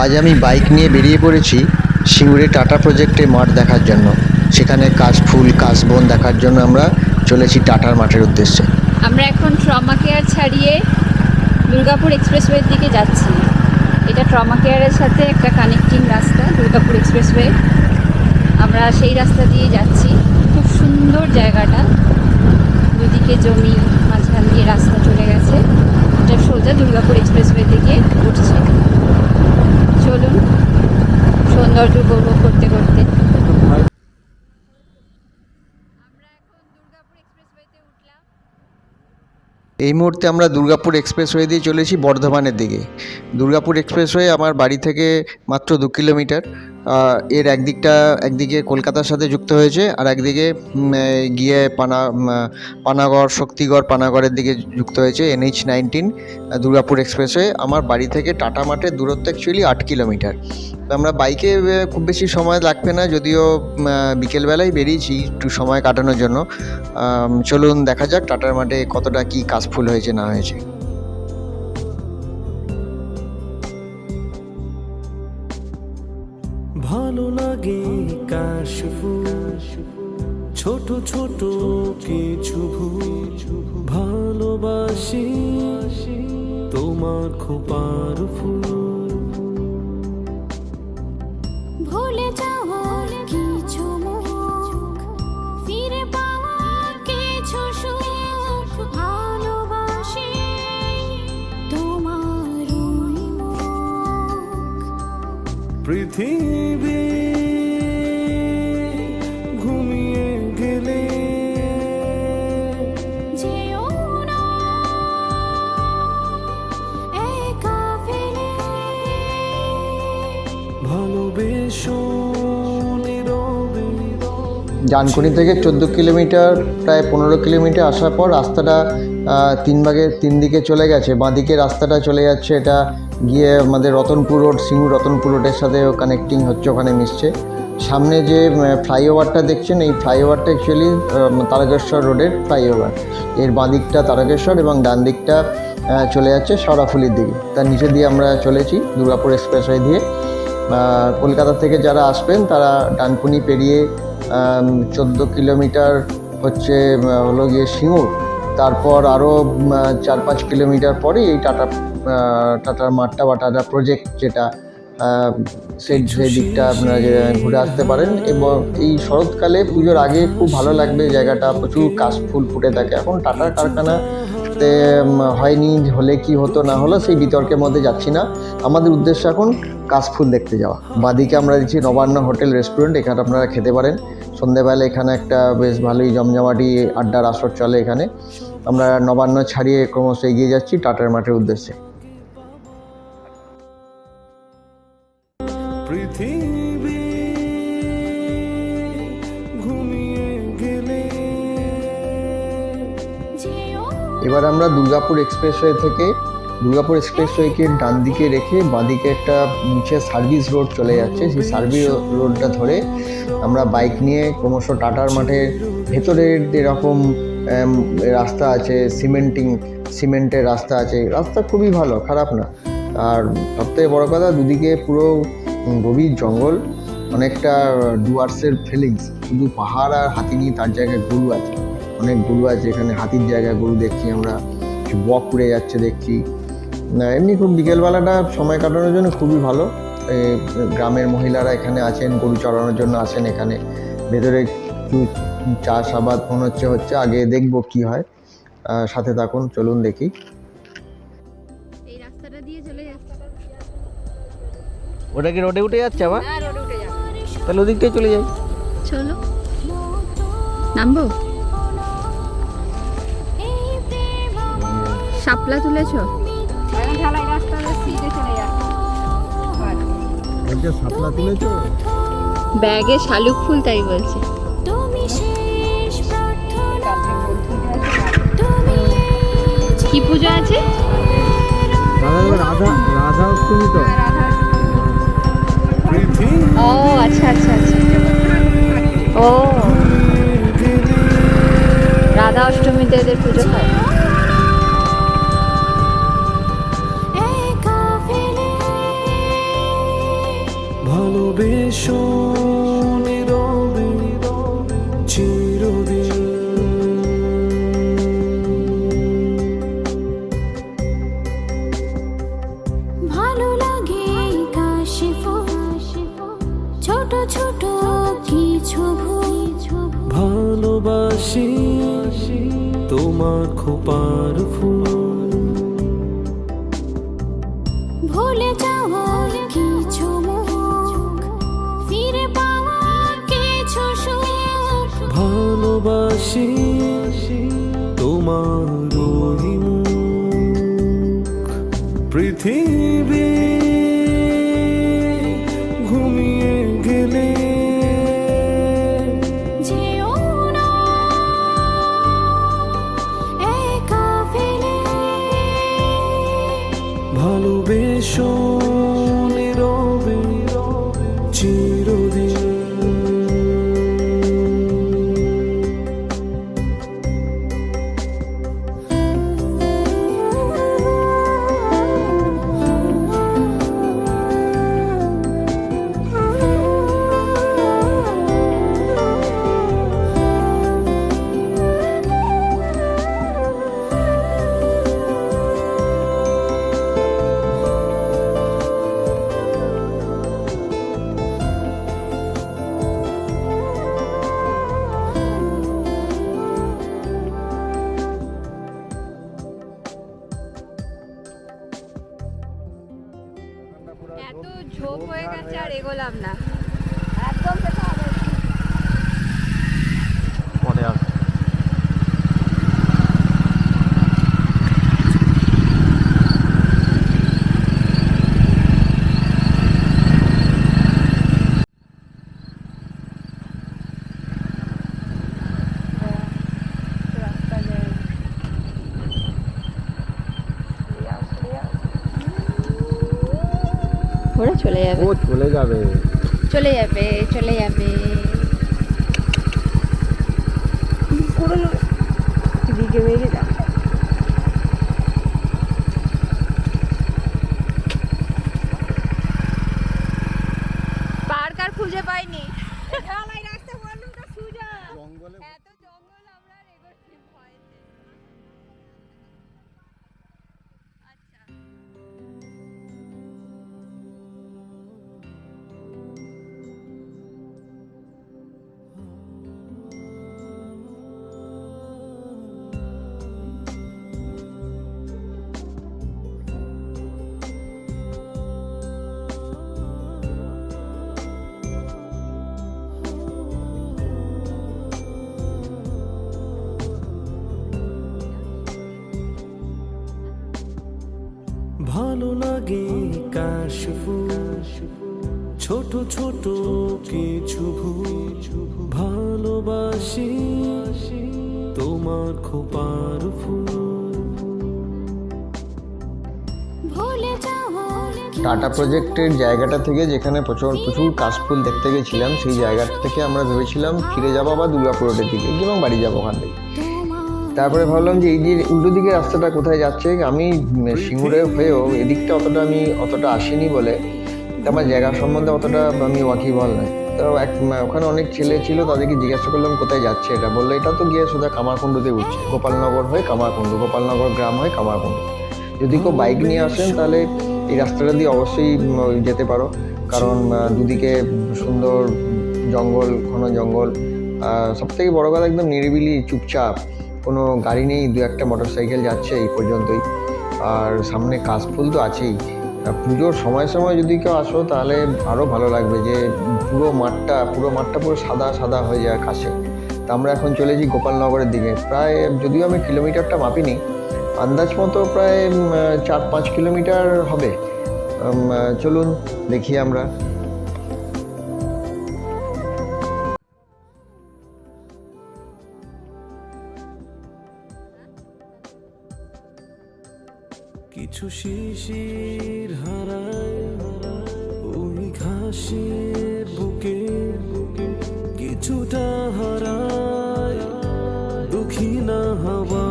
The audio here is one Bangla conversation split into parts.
আজ আমি বাইক নিয়ে বেরিয়ে পড়েছি সিঙ্গুরে টাটা প্রজেক্টে মাঠ দেখার জন্য। সেখানে কাশফুল কাশবন দেখার জন্য আমরা চলেছি টাটার মাঠের উদ্দেশ্যে। আমরা এখন ট্রমা কেয়ার ছাড়িয়ে দুর্গাপুর এক্সপ্রেসওয়ের দিকে যাচ্ছি। এটা ট্রমা কেয়ারের সাথে একটা কানেক্টিং রাস্তা, দুর্গাপুর এক্সপ্রেসওয়ে। আমরা সেই রাস্তা দিয়ে যাচ্ছি। খুব সুন্দর জায়গাটা, দুদিকে জমি, মাঝখান দিয়ে রাস্তা চলে গেছে। এটা সোজা দুর্গাপুর এক্সপ্রেসওয়ে দিকে উঠছে। চলুন সৌন্দর্য উপভোগ করতে করতে। এই মুহূর্তে আমরা দুর্গাপুর এক্সপ্রেসওয়ে দিয়ে চলেছি বর্ধমানের দিকে। দুর্গাপুর এক্সপ্রেসওয়ে আমার বাড়ি থেকে মাত্র 2 কিলোমিটার। এর একদিকে কলকাতার সাথে যুক্ত হয়েছে, আর একদিকে গিয়ে পানাগড়, শক্তিগড়, পানাগড়ের দিকে যুক্ত হয়েছে। NH-19 Durgapur expressway. আমার বাড়ি থেকে টাটা মাঠের দূরত্ব অ্যাকচুয়ালি 8 কিলোমিটার। তো আমরা বাইকে খুব বেশি সময় লাগবে না, যদিও বিকেলবেলায় বেরিয়েছি একটু সময় কাটানোর জন্য। চলুন দেখা যাক টাটার মাঠে কতটা কি কাশফুল হয়েছে না হয়েছে। ভালো লাগে কাশফুল, ছোট ছোট কিছু ভুল, ভালোবাসি তোমার খোপার ফুল। ভুলে যাওয়ার কিছু মুখ, ফিরে পাওয়ার কিছু সুখ, ভালোবাসি তোমার ওই মুখ। পৃথিবী ঘুমিয়ে গেলে যেও না একা ফেলে, ভালোবেসো নীরবে। ডানকুনি থেকে 14 কিলোমিটার, প্রায় 15 কিলোমিটার আসার পর রাস্তাটা 3 দিকে চলে গেছে। বাঁদিকে রাস্তাটা চলে যাচ্ছে, এটা গিয়ে আমাদের রতনপুর রোড, সিঙ্গুর রতনপুর রোডের সাথে কানেক্টিং হচ্ছে, ওখানে মিশছে। সামনে যে ফ্লাইওভারটা দেখছেন, এই ফ্লাইওভারটা অ্যাকচুয়ালি তারকেশ্বর রোডের ফ্লাইওভার। এর বাঁদিকটা তারকেশ্বর এবং ডান দিকটা চলে যাচ্ছে শেওড়াফুলির দিকে। তার নিচে দিয়ে আমরা চলেছি দুর্গাপুর এক্সপ্রেসওয়ে দিয়ে। কলকাতা থেকে যারা আসবেন তারা ডানকুনি পেরিয়ে 14 কিলোমিটার হলো গিয়ে সিঙ্গুর। তারপর আরও 4-5 কিলোমিটার পরে এই টাটার মাঠটা বা টাটা প্রজেক্ট যেটা, সেই দিকটা আপনারা ঘুরে আসতে পারেন। এবং এই শরৎকালে পুজোর আগে খুব ভালো লাগবে জায়গাটা, প্রচুর কাশফুল ফুটে থাকে। এখন টাটার কারখানাতে হয়নি, হলে কি হতো না হলো সেই বিতর্কের মধ্যে যাচ্ছি না। আমাদের উদ্দেশ্য এখন কাশফুল দেখতে যাওয়া। বাদিকে আমরা দিচ্ছি নবান্ন হোটেল রেস্টুরেন্ট, এখানে আপনারা খেতে পারেন। সন্ধ্যেবেলা এখানে একটা বেশ ভালোই জমজমাটি আড্ডার আসর চলে এখানে। আমরা নবান্ন ছাড়িয়ে ক্রমশ এগিয়ে যাচ্ছি টাটার মাঠের উদ্দেশ্যে। পৃথিবী ঘুমিয়ে গেলে যেও এবার আমরা দুর্গাপুর এক্সপ্রেসওয়েকে ডান দিকে রেখে বাঁদিকে একটা নিচে সার্ভিস রোড চলে যাচ্ছে। সেই সার্ভিস রোডটা ধরে আমরা বাইক নিয়ে ক্রমশ টাটার মাঠের ভেতরের যেরকম রাস্তা আছে, সিমেন্টের রাস্তা আছে, রাস্তা খুবই ভালো, খারাপ না। আর সবথেকে বড় কথা, দুদিকে পুরো গভীর জঙ্গল, অনেকটা ডুয়ার্সের ফিলিংস। শুধু পাহাড় আর হাতি নিয়ে, তার জায়গায় গরু আছে, অনেক গরু আছে এখানে। হাতির জায়গায় গরু দেখছি আমরা, বক উড়ে যাচ্ছে দেখছি। এমনি খুব বিকেলবেলাটা সময় কাটানোর জন্য খুবই ভালো। গ্রামের মহিলারা এখানে আছেন, গরু চড়ানোর জন্য আছেন এখানে। ভেতরে একটু চাষাবাদ মনে হচ্ছে, আগে দেখবো কি হয়। সাথে থাকুন, চলুন দেখি। এই রাস্তাটা দিয়ে চলে যাচ্ছে। ওটা কি রোডে উঠে যাচ্ছে আবার? হ্যাঁ, রোডে উঠে যাচ্ছে। তাহলে ওদিকটাই চলে যাই। চলো, নামবো। শাপলা তুলেছো? ঢালাই রাস্তা সিটে চলে যাচ্ছে। শাপলা তুলেছো? ব্যাগে শালুক ফুল, তাই বলছে। তুমি শেষ প্রার্থনা, তুমি কি পুজো আছে? রাধা অষ্টমী তো। ও আচ্ছা আচ্ছা আচ্ছা, ও রাধা অষ্টমীতে এদের পুজো হয়। একা ফেলে তোমার খোপার ফুল। ভুলে যাওয়ার কিছু মুখ, ফিরে পাওয়ার কিছু সুখ। ভালোবাসি তোমার ওই মুখ। পৃথিবী ঘুমিয়ে গেলে যেও না একা ফেলে, ভালোবেসো নীরবে চিরদিন। এত ঝোপ হয়ে গেছে আর এগোলাম না, একদম যেতে হবে। পরে আর রাস্তা যায়, ওরা চলে যাবে, ও চলে যাবে। চলে যাবে, চলে যাবে। পুরো দিকে বেরিয়ে যাও। পার্ক আর খুঁজে পাইনি। রাস্তা বললাম তো সুজা, এত জঙ্গল আমরা আর এগোচ্ছি ভয়েতে। আচ্ছা, ভালো লাগে কাশফুল, ছোট ছোট কিছু ভুল। ভালোবাসি তোমার খোপার ফুল। ভুলে যাওয়ার টাটা প্রজেক্টের জায়গাটা থেকে, যেখানে প্রচুর প্রচুর কাশফুল দেখতে গেছিলাম, সেই জায়গাটা থেকে আমরা ভেবেছিলাম ফিরে যাবো আবার দুর্গাপুর রোডের দিকে এবং বাড়ি যাবো ওখান থেকে। তারপরে ভাবলাম যে এই যে উল্টো দিকে রাস্তাটা কোথায় যাচ্ছে, আমি সিঙ্গুরে হয়েও এদিকটা অতটা আসিনি বলে আমার জায়গা সম্বন্ধে অতটা আমি ওয়াকিবহাল নয়। তো ওখানে অনেক ছেলে ছিল, তাদেরকে জিজ্ঞাসা করলাম কোথায় যাচ্ছে এটা, বললো এটা তো গিয়ে সোজা কামারকুণ্ডুতে উঠছে, গোপালনগর হয়ে কামারকুণ্ডু, গোপালনগর গ্রাম হয়ে কামারকুণ্ডু। যদি কেউ বাইক নিয়ে আসেন তাহলে এই রাস্তাটা দিয়ে অবশ্যই যেতে পারো, কারণ দুদিকে সুন্দর জঙ্গল, ঘন জঙ্গল, সবথেকে বড় কথা একদম নিরিবিলি, চুপচাপ, কোনো গাড়ি নেই, দু একটা মোটরসাইকেল যাচ্ছে এই পর্যন্তই। আর সামনে কাশফুল তো আছেই। পুজোর সময় সময় যদি কেউ আসো তাহলে আরও ভালো লাগবে, যে পুরো মাঠটা পুরো সাদা সাদা হয়ে যায় কাশে। তা আমরা এখন চলেছি গোপালনগরের দিকে। প্রায়, যদিও আমি কিলোমিটারটা মাপিনি, আন্দাজ মতো প্রায় 4-5 কিলোমিটার হবে। চলুন দেখি আমরা। কিছু শিশির হারায় ওই ঘাসের বুকে, কিছুটা হারায় দক্ষিণা হাওয়া।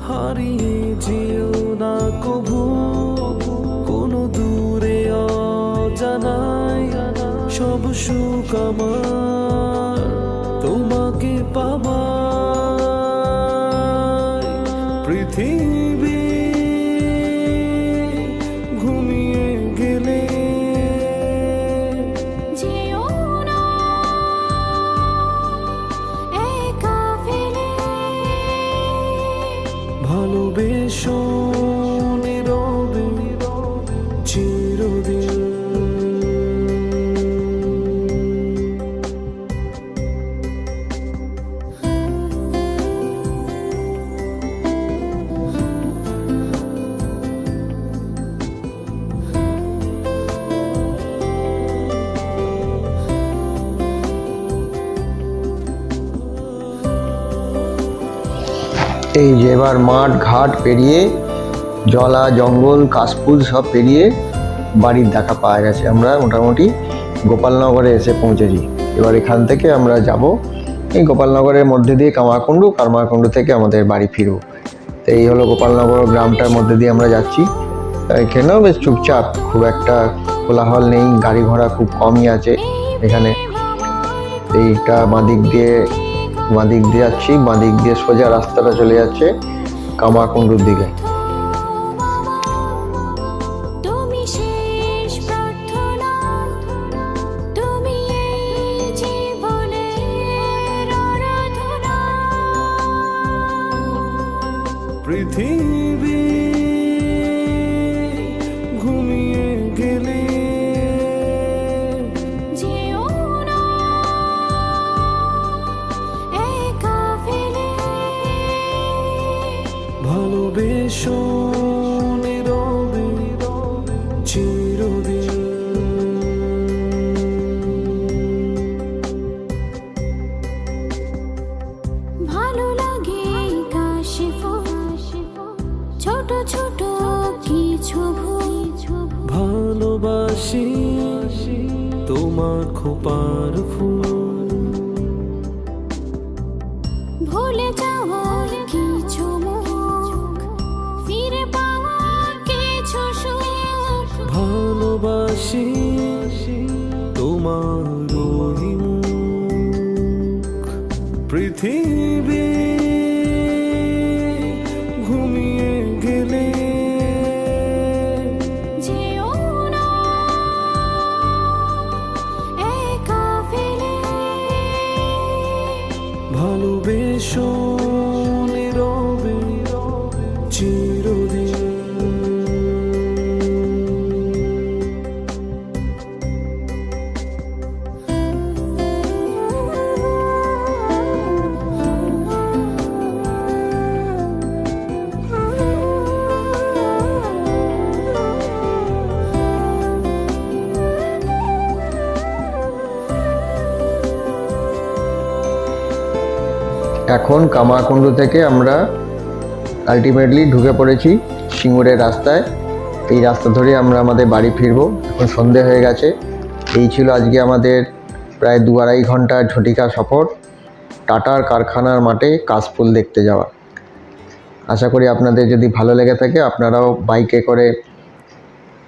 হারিয়ে যেও না কভু কোনো দূরে অজানায়, সব সুখ আমার তোমাকে পাবা। পৃথিবী ঘুমিয়ে গেলে যেও না একা ভালোবেসো নীরবে চিরদিন। এই যে এবার মাঠ ঘাট পেরিয়ে জলা জঙ্গল কাশফুল সব পেরিয়ে বাড়ির দেখা পাওয়া গেছে। আমরা মোটামুটি গোপালনগরে এসে পৌঁছেছি। এবার এখান থেকে আমরা যাব এই গোপালনগরের মধ্যে দিয়ে কামারকুণ্ডু, কামারকুণ্ডু থেকে আমাদের বাড়ি ফিরবো। তো এই হলো গোপালনগর গ্রামটার মধ্যে দিয়ে আমরা যাচ্ছি। এখানেও বেশ চুপচাপ, খুব একটা কোলাহল নেই, গাড়ি ঘোড়া খুব কমই আছে এখানে। এইটা বাঁদিক দিয়ে যাচ্ছি, বাঁদিক দিয়ে সোজা রাস্তাটা চলে যাচ্ছে কামারকুণ্ডুর দিকে। তুমি শেষ প্রার্থনা, তুমি এই জীবনের আরাধনা। পৃথিবী ঘুমিয়ে গেলে যেও না একা ফেলে, ভালোবেসো নীরবে চিরদিন। ভালো লাগে কাশিফুল, ছোট ছোট কিছু ভুল, ভালোবাসি তোমার খোপার ফুল। ভুলে যাওয়ার কিছু মুখ, ফিরে পাওয়ার কিছু সুখ। ভালোবাসি তোমার ওই মুখ। পৃথিবী ঘুমিয়ে গেলে যেও না একা ফেলে, ভালোবেসো নীরবে চিরদিন। এখন কামারকুণ্ডু থেকে আমরা আলটিমেটলি ঢুকে পড়েছি সিঙ্গুরের রাস্তায়। এই রাস্তা ধরে আমরা আমাদের বাড়ি ফিরবো। এখন সন্ধে হয়ে গেছে। এই ছিল আজকে আমাদের প্রায় 2-2.5 ঘন্টার ঝটিকা সফর টাটার কারখানার মাঠে কাশফুল দেখতে যাওয়া। আশা করি আপনাদের যদি ভালো লেগে থাকে আপনারাও বাইকে করে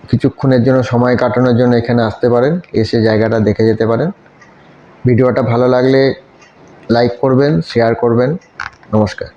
কিছুক্ষণের জন্য সময় কাটানোর জন্য এখানে আসতে পারেন, এসে জায়গাটা দেখে যেতে পারেন। ভিডিওটা ভালো লাগলে লাইক করবেন, শেয়ার করবেন। নমস্কার।